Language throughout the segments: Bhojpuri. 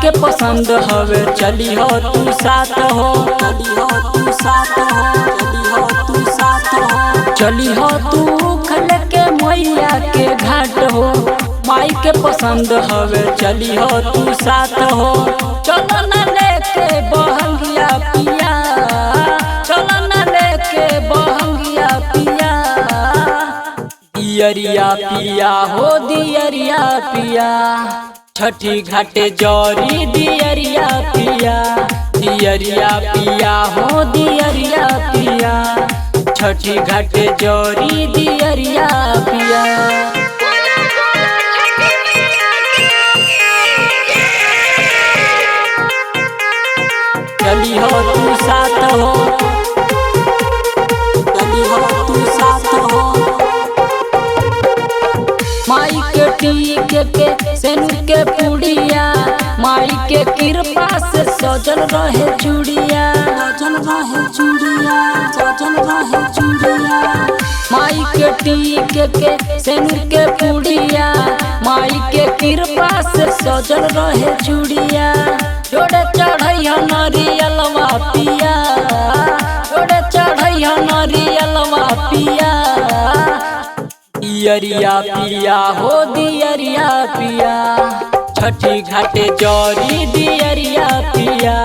के पसंद हवे चली हो तू साथ हो, चली हो तू साथ हो, चली हो तू साथ हो, चली हो तू खल के मैया के घाट हो। माई के पसंद हवे चली हो तू साथ हो। चलो न लेके बहंगिया पिया, चलो न लेके बहंगिया पिया, दियरिया पिया हो दियरिया पिया, छठी घाटे जौरी दियरिया पिया, दियरिया पिया हो दियरिया पिया, छठी घाटे जौरी दियरिया पिया। चली हो तू साथ हो, चली हो तू साथ हो। माई के टीके के सेनुर के पुड़िया, माई के कृपा से सजल रहे चूड़िया, सजल रहे चूड़िया, सजल रहे चूड़िया। माई के टीके के सेनुर के पुड़िया, माई के कृपा से सजल रहे चूड़िया। जोड़े चढ़ैया नरियलवा पिया, जोड़े चढ़ैया नरियलवा पिया, दियरिया पिया हो दियरिया पिया, छठी घाटे जौरी दियरिया पिया,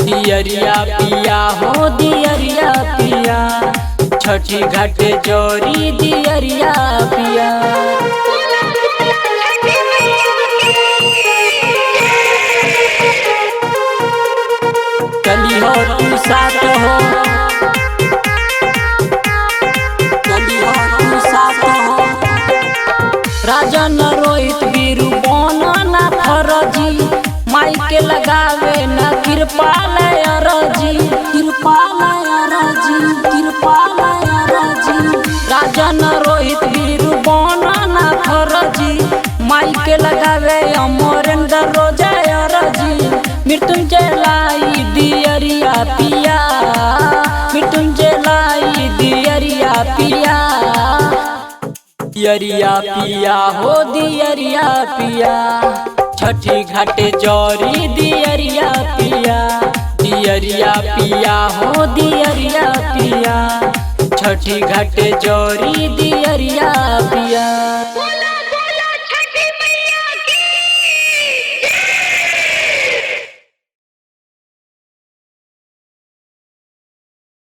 दियरिया पिया हो दियरिया पिया, छठी घाटे जौरी दियरिया पिया। चली हो तू साथ हो, चली हो तू साथ हो। राजन रोहित वीरू बनना फरजी, माई के लगावे न कृपालय रजी, कृपालय रजी, कृपालय रजी। राजन रोहित वीरू बनना फरजी, माई के लगावे अमरेंद्र रोजय रजी। मृत्युंजय लाई दियरिया पिया, मृत्युंजय लाई दियरिया पिया, दियरिया पिया हो दियरिया पिया, छठी घाटे जौरी दियरिया पिया, दियरिया पिया हो दियरिया पिया, छठी घाटे जौरी दियरिया